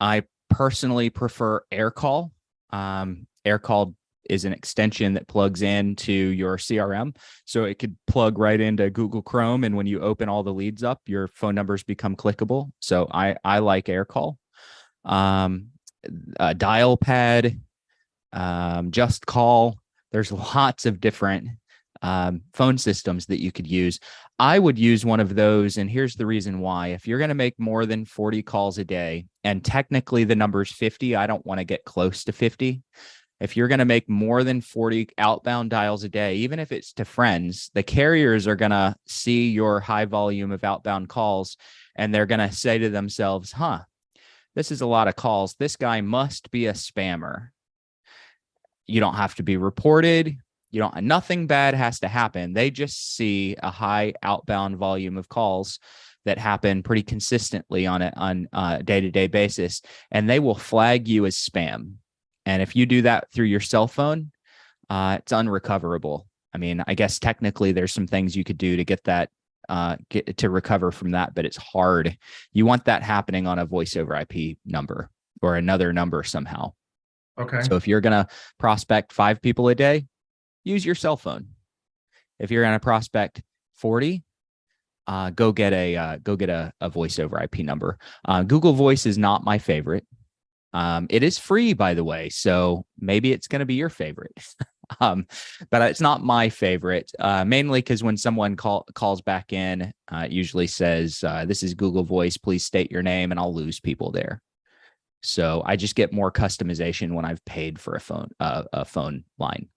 I personally prefer AirCall. AirCall is an extension that plugs into your CRM. So it could plug right into Google Chrome. And when you open all the leads up, your phone numbers become clickable. So I like AirCall. Dial Pad, Just Call. There's lots of different phone systems that you could use. I would use one of those. And here's the reason why. If you're going to make more than 40 calls a day, and technically the number's 50, I don't want to get close to 50. If you're going to make more than 40 outbound dials a day, even if it's to friends, the carriers are going to see your high volume of outbound calls, and they're going to say to themselves, this is a lot of calls. This guy must be a spammer. You don't have to be reported. Nothing bad has to happen. They just see a high outbound volume of calls that happen pretty consistently on a day-to-day basis, and they will flag you as spam. And if you do that through your cell phone, it's unrecoverable. I mean, I guess technically there's some things you could do to get that, to recover from that, but it's hard. You want that happening on a voice over IP number or another number somehow. Okay. So if you're going to prospect 5 people a day, use your cell phone. If you're going to prospect 40, go get a voice over IP number. Google Voice is not my favorite. It is free, by the way, so maybe it's going to be your favorite. But it's not my favorite, mainly because when someone calls back in, it usually says, this is Google Voice, please state your name, and I'll lose people there. So I just get more customization when I've paid for a phone line.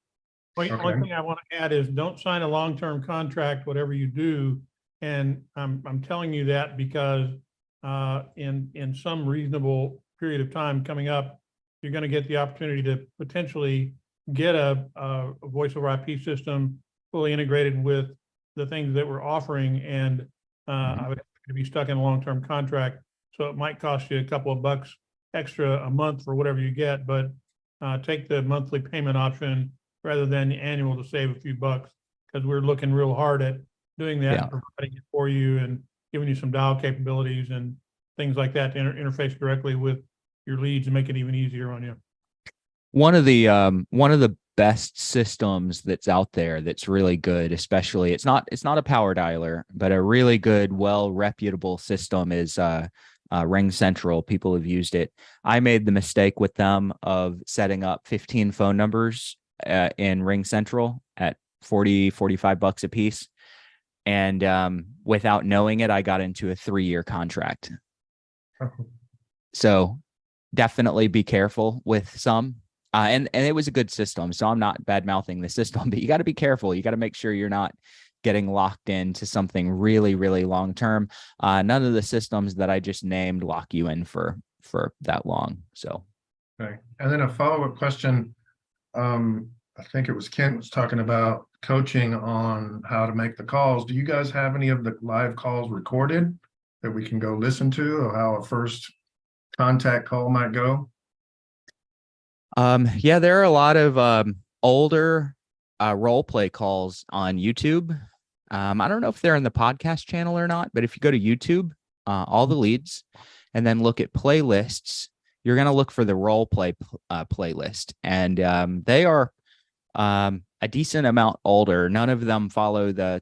Only thing I want to add is don't sign a long-term contract, whatever you do. And I'm telling you that because in some reasonable period of time coming up, you're going to get the opportunity to potentially get a voice over IP system fully integrated with the things that we're offering. And I would have to be stuck in a long-term contract. So it might cost you a couple of bucks extra a month for whatever you get, but take the monthly payment option rather than the annual to save a few bucks, because we're looking real hard at doing that, and providing it for you and giving you some dial capabilities and things like that to interface directly with your leads and make it even easier on you. One of the best systems that's out there that's really good, especially it's not a power dialer, but a really good, well reputable system is Ring Central. People have used it. I made the mistake with them of setting up 15 phone numbers in Ring Central at $45 a piece. And without knowing it, I got into a 3-year contract. So definitely be careful with some. And it was a good system. So I'm not bad mouthing the system, but you got to be careful. You got to make sure you're not getting locked into something really, really long term. None of the systems that I just named lock you in for that long. So. Okay. And then a follow-up question. I think it was Kent was talking about coaching on how to make the calls. Do you guys have any of the live calls recorded that we can go listen to, or how a first contact call might go? Yeah, there are a lot of older role play calls on YouTube. I don't know if they're in the podcast channel or not, but if you go to YouTube, all the leads, and then look at playlists, you're going to look for the role play playlist. And they are a decent amount older. None of them follow the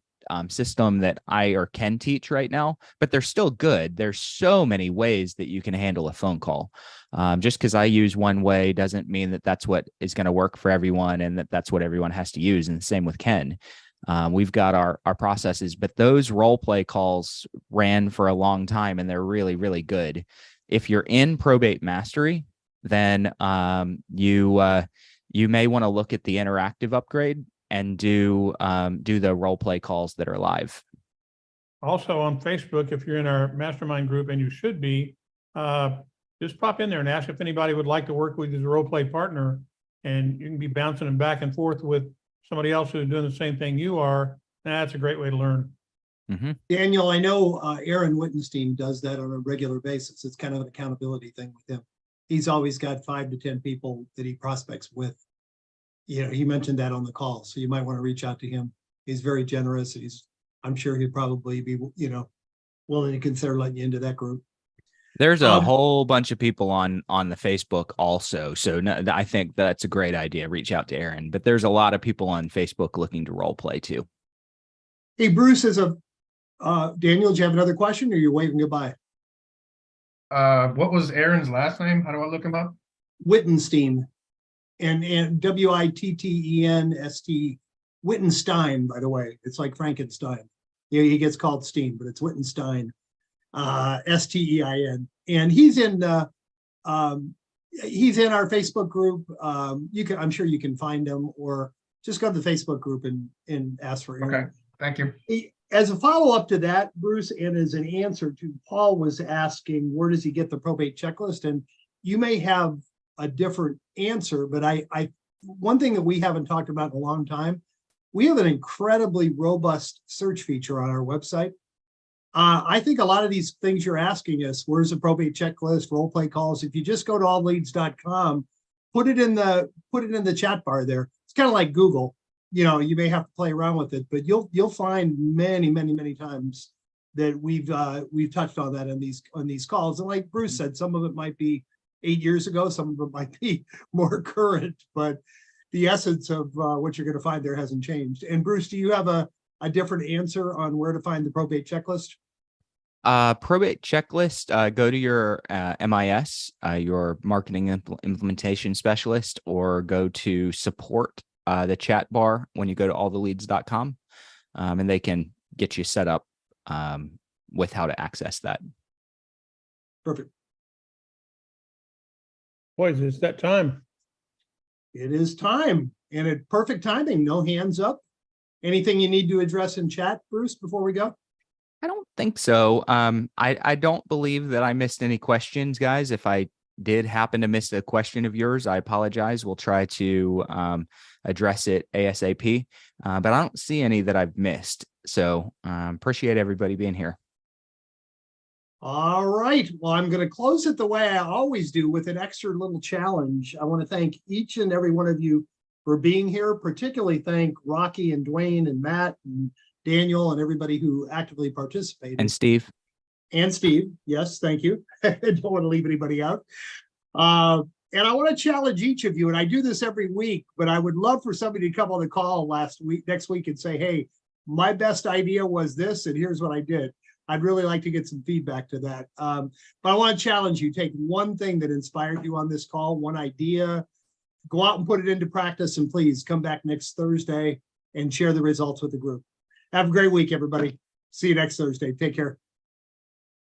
system that I or Ken teach right now, but they're still good. There's so many ways that you can handle a phone call. Just because I use one way doesn't mean that that's what is going to work for everyone and that that's what everyone has to use. And the same with Ken. We've got our processes, but those role play calls ran for a long time and they're really, really good. If you're in probate mastery, then you may want to look at the interactive upgrade and do the role play calls that are live. Also on Facebook, if you're in our mastermind group, and you should be, just pop in there and ask if anybody would like to work with you as a role play partner. And you can be bouncing them back and forth with somebody else who's doing the same thing you are. That's a great way to learn. Mm-hmm. Daniel, I know Aaron Wittenstein does that on a regular basis. It's kind of an accountability thing with him. He's always got 5 to 10 people that he prospects with. You know, he mentioned that on the call, so you might want to reach out to him. He's very generous. I'm sure he'd probably be, you know, willing to consider letting you into that group. There's a whole bunch of people on the Facebook also. So no, I think that's a great idea. Reach out to Aaron, but there's a lot of people on Facebook looking to role play too. Hey, Bruce, Daniel, do you have another question, or you're waving goodbye? What was Aaron's last name? How do I look him up? Wittenstein, and Wittenst, Wittenstein, by the way. It's like Frankenstein. Yeah, he gets called Steen, but it's Wittenstein, Stein. And he's in our Facebook group. I'm sure you can find him, or just go to the Facebook group and ask for Aaron. Okay, thank you. As a follow-up to that, Bruce, and as an answer to Paul was asking, where does he get the probate checklist? And you may have a different answer, but one thing that we haven't talked about in a long time, we have an incredibly robust search feature on our website. I think a lot of these things you're asking us, where's the probate checklist, role play calls, if you just go to allleads.com, put it in the chat bar there. It's kind of like Google. You know, you may have to play around with it, but you'll find many times that we've touched on that on these calls. And like Bruce said, some of it might be 8 years ago, some of it might be more current, but the essence of what you're going to find there hasn't changed. And Bruce, do you have a different answer on where to find the probate checklist? Probate checklist, go to your MIS, your marketing implementation specialist, or go to support, the chat bar when you go to alltheleads.com, and they can get you set up with how to access that. Perfect. Boys, it's that time. It is time, and at perfect timing. No hands up. Anything you need to address in chat, Bruce, before we go? I don't think so. I don't believe that I missed any questions, guys. If I did happen to miss a question of yours, I apologize. We'll try to address it ASAP, but I don't see any that I've missed. So appreciate everybody being here. All right. Well, I'm going to close it the way I always do, with an extra little challenge. I want to thank each and every one of you for being here, particularly thank Rocky and Dwayne and Matt and Daniel and everybody who actively participated. And Steve. And Steve. Yes, thank you. I don't want to leave anybody out. And I want to challenge each of you, and I do this every week, but I would love for somebody to come on the call next week and say, hey, my best idea was this, and here's what I did. I'd really like to get some feedback to that. But I want to challenge you. Take one thing that inspired you on this call, one idea, go out and put it into practice, and please come back next Thursday and share the results with the group. Have a great week, everybody. See you next Thursday. Take care.